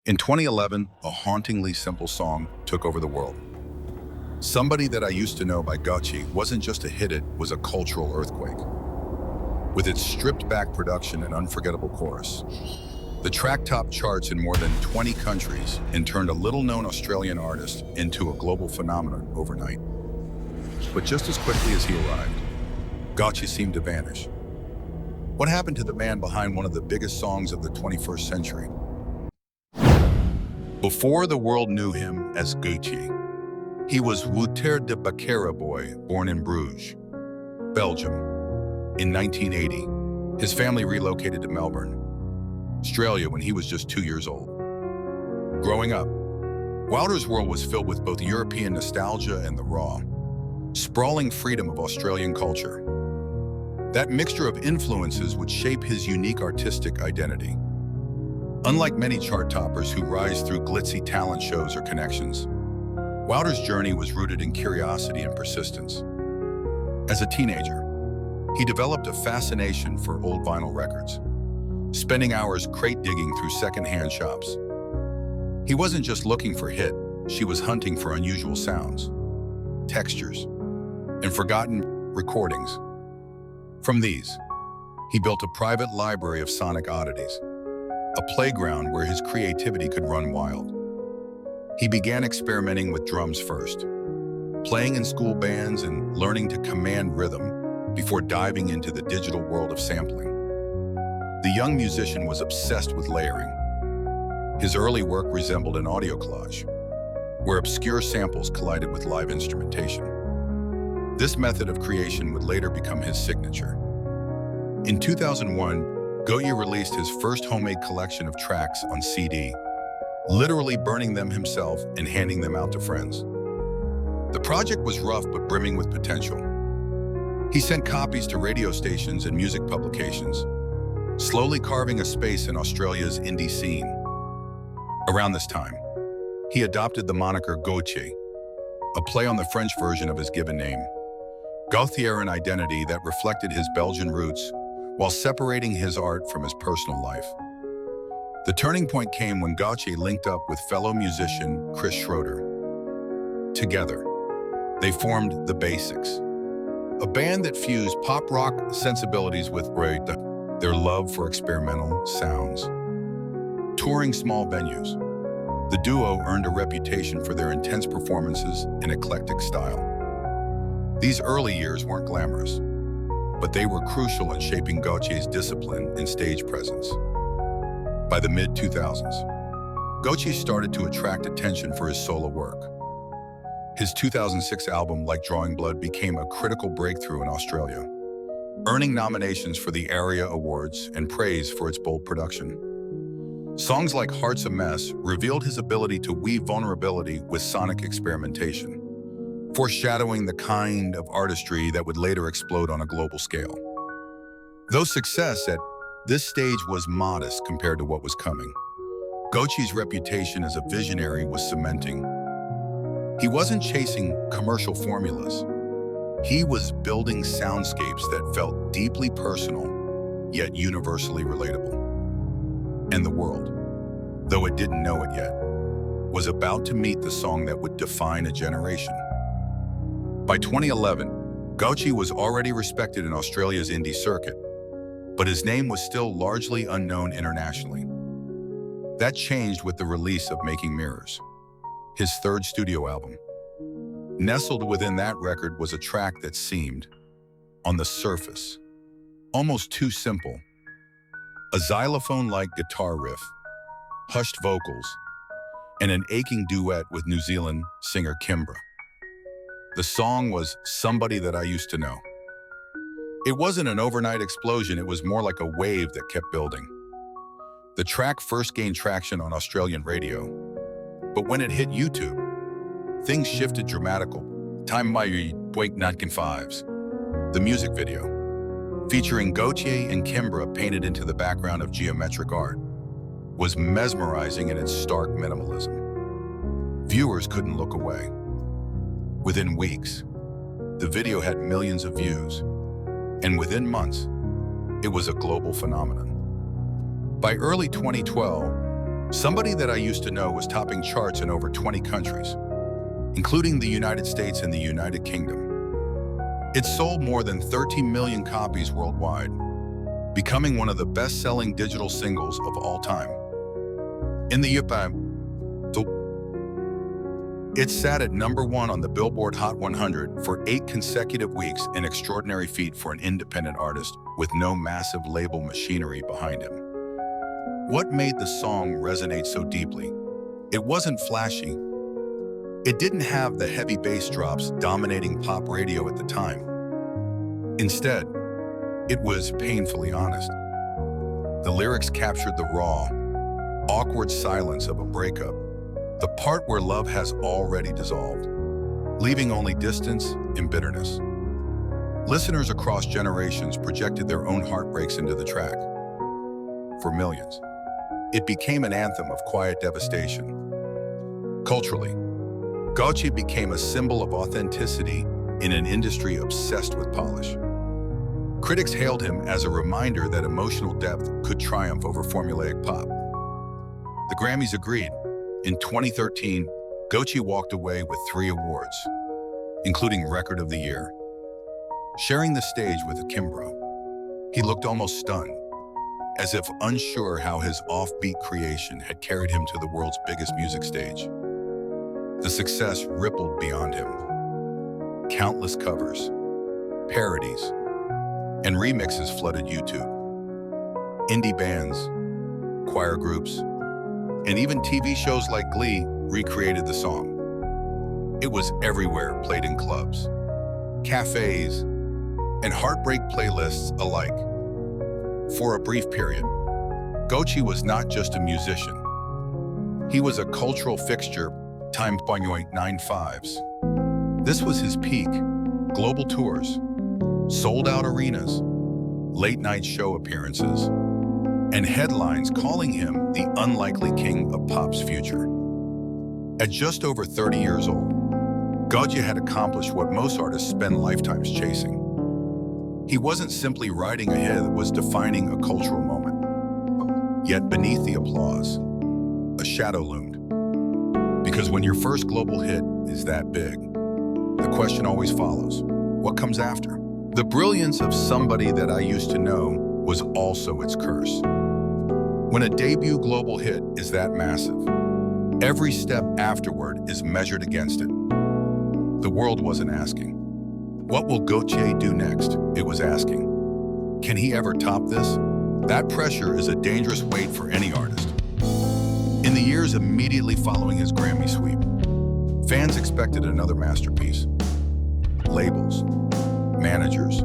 In 2011, a hauntingly simple song took over the world. Somebody That I Used to Know by Gotye wasn't just a hit, it was a cultural earthquake. With its stripped-back production and unforgettable chorus, the track topped charts in more than 20 countries and turned a little-known Australian artist into a global phenomenon overnight. But just as quickly as he arrived, Gotye seemed to vanish. What happened to the man behind one of the biggest songs of the 21st century? Before the world knew him as Gotye, he was Wouter de Bacara boy born in Bruges, Belgium. In 1980, his family relocated to Melbourne, Australia when he was just 2 years old. Growing up, Wouter's world was filled with both European nostalgia and the raw, sprawling freedom of Australian culture. That mixture of influences would shape his unique artistic identity. Unlike many chart toppers who rise through glitzy talent shows or connections, Wouter's journey was rooted in curiosity and persistence. As a teenager, he developed a fascination for old vinyl records, spending hours crate digging through second-hand shops. He wasn't just looking for hit, she was hunting for unusual sounds, textures, and forgotten recordings. From these, he built a private library of sonic oddities, a playground where his creativity could run wild. He began experimenting with drums first, playing in school bands and learning to command rhythm before diving into the digital world of sampling. The young musician was obsessed with layering. His early work resembled an audio collage, where obscure samples collided with live instrumentation. This method of creation would later become his signature. In 2001, Gotye released his first homemade collection of tracks on CD, literally burning them himself and handing them out to friends. The project was rough but brimming with potential. He sent copies to radio stations and music publications, slowly carving a space in Australia's indie scene. Around this time, he adopted the moniker Gotye, a play on the French version of his given name. Gotye, an identity that reflected his Belgian roots while separating his art from his personal life. The turning point came when Gotye linked up with fellow musician Chris Schroeder. Together, they formed The Basics, a band that fused pop rock sensibilities with their love for experimental sounds. Touring small venues, the duo earned a reputation for their intense performances and eclectic style. These early years weren't glamorous, but they were crucial in shaping Gotye's discipline and stage presence. By the mid-2000s, Gotye started to attract attention for his solo work. His 2006 album, Like Drawing Blood, became a critical breakthrough in Australia, earning nominations for the ARIA Awards and praise for its bold production. Songs like Heart's a Mess revealed his ability to weave vulnerability with sonic experimentation, foreshadowing the kind of artistry that would later explode on a global scale. Though success at this stage was modest compared to what was coming, Gotye's reputation as a visionary was cementing. He wasn't chasing commercial formulas. He was building soundscapes that felt deeply personal, yet universally relatable. And the world, though it didn't know it yet, was about to meet the song that would define a generation. By 2011, Gotye was already respected in Australia's indie circuit, but his name was still largely unknown internationally. That changed with the release of Making Mirrors, his third studio album. Nestled within that record was a track that seemed, on the surface, almost too simple. A xylophone-like guitar riff, hushed vocals, and an aching duet with New Zealand singer Kimbra. The song was Somebody That I Used to Know. It wasn't an overnight explosion, it was more like a wave that kept building. The track first gained traction on Australian radio, but when it hit YouTube, things shifted dramatically. Time my Wake Natkin Fives. The music video, featuring Gotye and Kimbra painted into the background of geometric art, was mesmerizing in its stark minimalism. Viewers couldn't look away. Within weeks, the video had millions of views, and within months, it was a global phenomenon. By early 2012, Somebody That I Used to Know was topping charts in over 20 countries, including the United States and the United Kingdom. It sold more than 13 million copies worldwide, becoming one of the best-selling digital singles of all time. In the UK, it sat at #1 on the Billboard Hot 100 for 8 consecutive weeks, an extraordinary feat for an independent artist with no massive label machinery behind him. What made the song resonate so deeply? It wasn't flashy. It didn't have the heavy bass drops dominating pop radio at the time. Instead, it was painfully honest. The lyrics captured the raw, awkward silence of a breakup, the part where love has already dissolved, leaving only distance and bitterness. Listeners across generations projected their own heartbreaks into the track. For millions, it became an anthem of quiet devastation. Culturally, Gotye became a symbol of authenticity in an industry obsessed with polish. Critics hailed him as a reminder that emotional depth could triumph over formulaic pop. The Grammys agreed. In 2013, Gotye walked away with 3 awards, including Record of the Year. Sharing the stage with Kimbro, he looked almost stunned, as if unsure how his offbeat creation had carried him to the world's biggest music stage. The success rippled beyond him. Countless covers, parodies, and remixes flooded YouTube. Indie bands, choir groups, and even TV shows like Glee recreated the song. It was everywhere, played in clubs, cafes, and heartbreak playlists alike. For a brief period, Gotye was not just a musician. He was a cultural fixture, time .95s. This was his peak: global tours, sold-out arenas, late-night show appearances, and headlines calling him the unlikely king of pop's future. At just over 30 years old, Gotye had accomplished what most artists spend lifetimes chasing. He wasn't simply riding a hit, it was defining a cultural moment. Yet beneath the applause, a shadow loomed. Because when your first global hit is that big, the question always follows: what comes after? The brilliance of Somebody That I Used to Know was also its curse. When a debut global hit is that massive, every step afterward is measured against it. The world wasn't asking, what will Gotye do next? It was asking, can he ever top this? That pressure is a dangerous weight for any artist. In the years immediately following his Grammy sweep, fans expected another masterpiece. Labels, managers,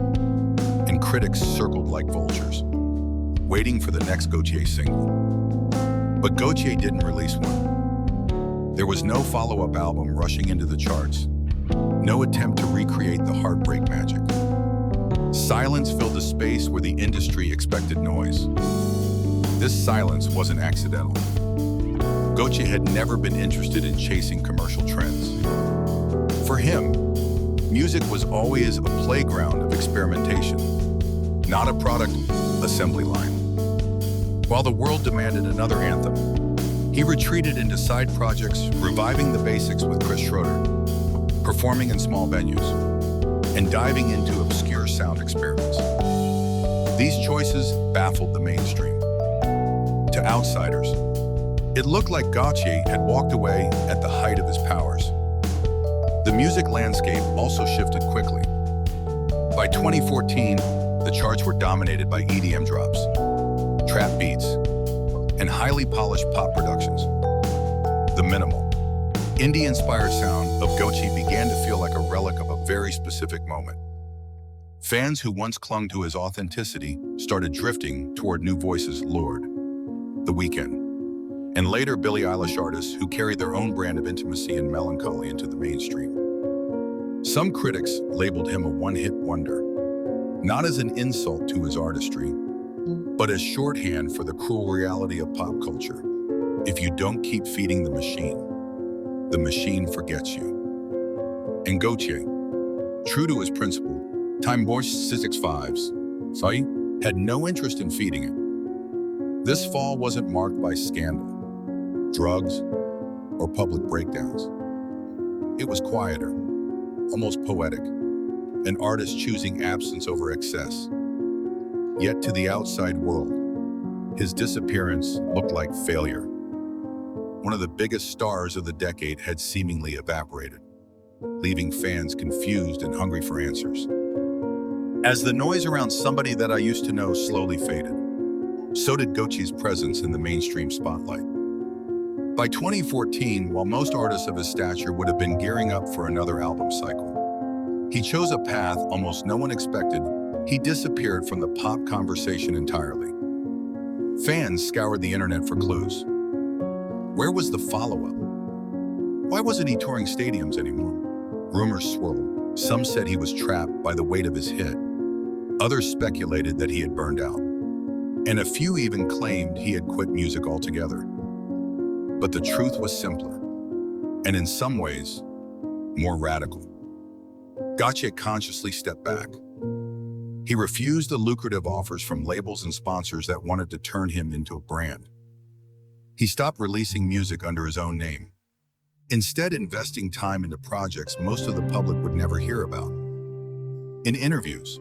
and critics circled like vultures, waiting for the next Gotye single. But Gotye didn't release one. There was no follow-up album rushing into the charts, no attempt to recreate the heartbreak magic. Silence filled the space where the industry expected noise. This silence wasn't accidental. Gotye had never been interested in chasing commercial trends. For him, music was always a playground of experimentation, not a product assembly line. While the world demanded another anthem, he retreated into side projects, reviving the basics with Chris Schroeder, performing in small venues, and diving into obscure sound experiments. These choices baffled the mainstream. To outsiders, it looked like Gotye had walked away at the height of his powers. The music landscape also shifted quickly. By 2014, the charts were dominated by EDM drops, trap beats, and highly polished pop productions. The minimal, indie-inspired sound of Gotye began to feel like a relic of a very specific moment. Fans who once clung to his authenticity started drifting toward new voices: Lorde, The Weeknd, and later Billie Eilish artists who carried their own brand of intimacy and melancholy into the mainstream. Some critics labeled him a one-hit wonder, not as an insult to his artistry, but as shorthand for the cruel reality of pop culture. If you don't keep feeding the machine forgets you. And Gotye, true to his principle, Time Boy 665's, had no interest in feeding it. This fall wasn't marked by scandal. drugs, or public breakdowns. It was quieter, almost poetic, an artist choosing absence over excess. Yet to the outside world, his disappearance looked like failure. One of the biggest stars of the decade had seemingly evaporated, leaving fans confused and hungry for answers. As the noise around somebody that I used to know slowly faded, so did Gotye's presence in the mainstream spotlight. By 2014, while most artists of his stature would have been gearing up for another album cycle, he chose a path almost no one expected. He disappeared from the pop conversation entirely. Fans scoured the internet for clues. Where was the follow-up? Why wasn't he touring stadiums anymore? Rumors swirled. Some said he was trapped by the weight of his hit. Others speculated that he had burned out. And a few even claimed he had quit music altogether. But the truth was simpler, and in some ways, more radical. Gotye consciously stepped back. He refused the lucrative offers from labels and sponsors that wanted to turn him into a brand. He stopped releasing music under his own name, instead investing time into projects most of the public would never hear about. In interviews,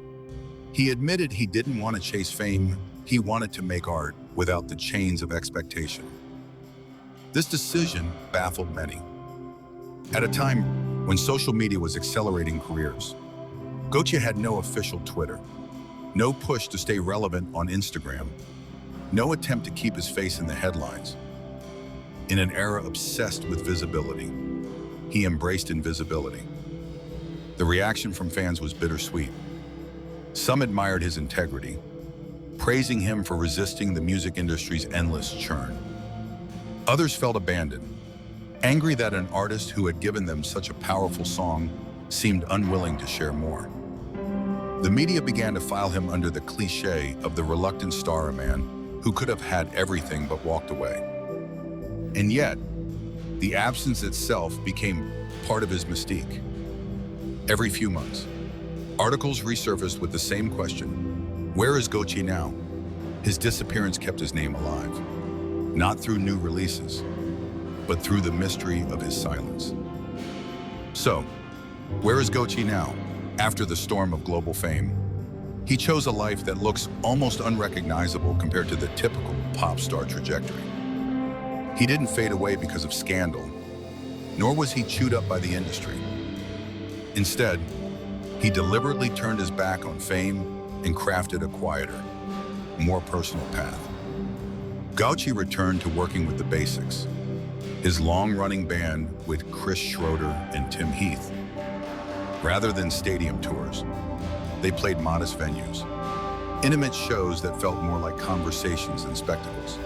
he admitted he didn't want to chase fame, he wanted to make art without the chains of expectation. This decision baffled many. At a time when social media was accelerating careers, Gotye had no official Twitter, no push to stay relevant on Instagram, no attempt to keep his face in the headlines. In an era obsessed with visibility, he embraced invisibility. The reaction from fans was bittersweet. Some admired his integrity, praising him for resisting the music industry's endless churn. Others felt abandoned, angry that an artist who had given them such a powerful song seemed unwilling to share more. The media began to file him under the cliché of the reluctant star, a man who could have had everything but walked away. And yet, the absence itself became part of his mystique. Every few months, articles resurfaced with the same question: where is Gotye now? His disappearance kept his name alive, not through new releases, but through the mystery of his silence. So, where is Gotye now? After the storm of global fame, he chose a life that looks almost unrecognizable compared to the typical pop star trajectory. He didn't fade away because of scandal, nor was he chewed up by the industry. Instead, he deliberately turned his back on fame and crafted a quieter, more personal path. Gotye returned to working with the basics, his long-running band with Chris Schroeder and Tim Heath. Rather than stadium tours, they played modest venues, intimate shows that felt more like conversations than spectacles.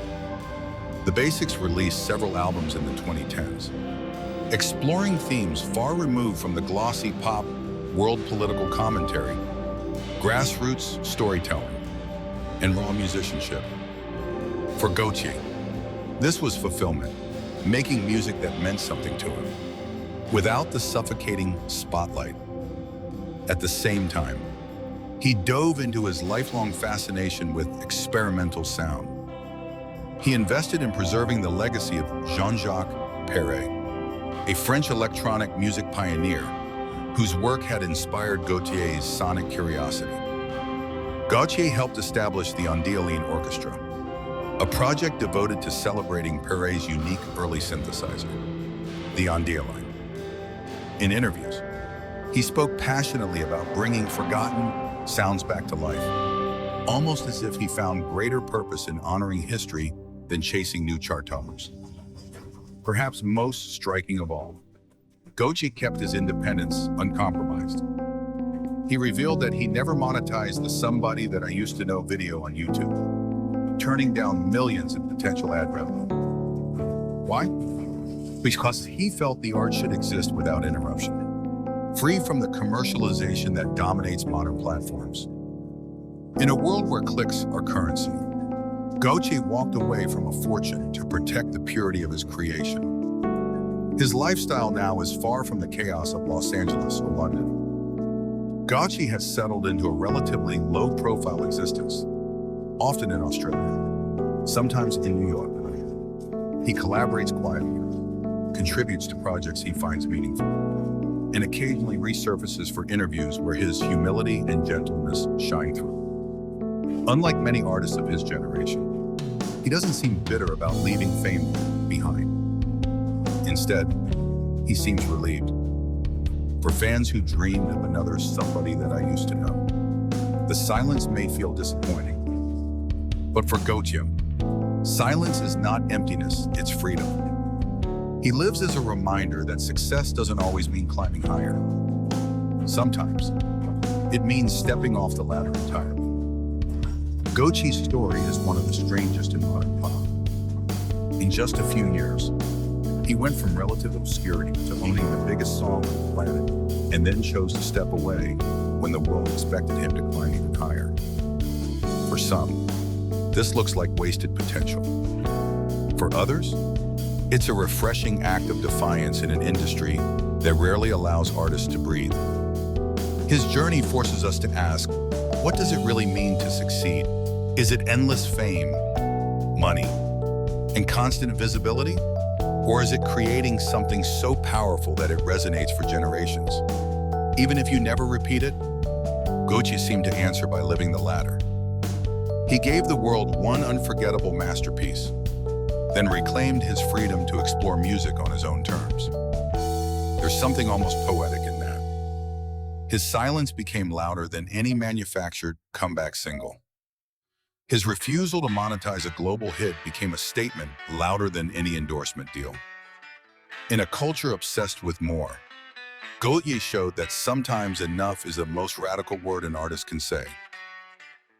The Basics released several albums in the 2010s, exploring themes far removed from the glossy pop, world political commentary, grassroots storytelling, and raw musicianship. For Gotye, this was fulfillment, making music that meant something to him, without the suffocating spotlight. At the same time, he dove into his lifelong fascination with experimental sound. He invested in preserving the legacy of Jean-Jacques Perret, a French electronic music pioneer whose work had inspired Gotye's sonic curiosity. Gotye helped establish the Ondeline Orchestra, a project devoted to celebrating Perret's unique early synthesizer, the Ondeline. In interviews, he spoke passionately about bringing forgotten sounds back to life, almost as if he found greater purpose in honoring history than chasing new chart toppers. Perhaps most striking of all, Gotye kept his independence uncompromised. He revealed that he never monetized the "Somebody That I Used to Know" video on YouTube, turning down millions in potential ad revenue. Why? Because he felt the art should exist without interruption, free from the commercialization that dominates modern platforms. In a world where clicks are currency, Gotye walked away from a fortune to protect the purity of his creation. His lifestyle now is far from the chaos of Los Angeles or London. Gotye has settled into a relatively low-profile existence, often in Australia, sometimes in New York. He collaborates quietly, contributes to projects he finds meaningful, and occasionally resurfaces for interviews where his humility and gentleness shine through. Unlike many artists of his generation, he doesn't seem bitter about leaving fame behind. Instead, he seems relieved. For fans who dreamed of another somebody that I used to know, the silence may feel disappointing. But for Gotye, silence is not emptiness, it's freedom. He lives as a reminder that success doesn't always mean climbing higher. Sometimes, it means stepping off the ladder entirely. Gotye's story is one of the strangest in modern pop. In just a few years, he went from relative obscurity to owning the biggest song on the planet, and then chose to step away when the world expected him to climb even higher. For some, this looks like wasted potential. For others, it's a refreshing act of defiance in an industry that rarely allows artists to breathe. His journey forces us to ask, what does it really mean to succeed? Is it endless fame, money, and constant visibility? Or is it creating something so powerful that it resonates for generations? Even if you never repeat it, Gotye seemed to answer by living the latter. He gave the world one unforgettable masterpiece, then reclaimed his freedom to explore music on his own terms. There's something almost poetic in that. His silence became louder than any manufactured comeback single. His refusal to monetize a global hit became a statement louder than any endorsement deal. In a culture obsessed with more, Gotye showed that sometimes enough is the most radical word an artist can say.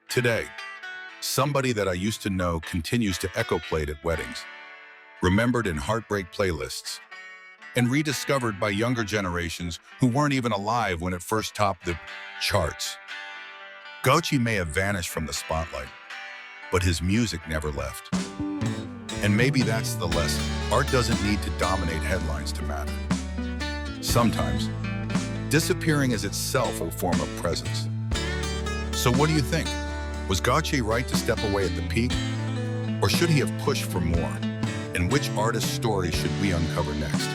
Today, somebody that I used to know continues to echo played at weddings, remembered in heartbreak playlists, and rediscovered by younger generations who weren't even alive when it first topped the charts. Gotye may have vanished from the spotlight, but his music never left. And maybe that's the lesson. Art doesn't need to dominate headlines to matter. Sometimes, disappearing is itself a form of presence. So what do you think? Was Gotye right to step away at the peak? Or should he have pushed for more? And which artist's story should we uncover next?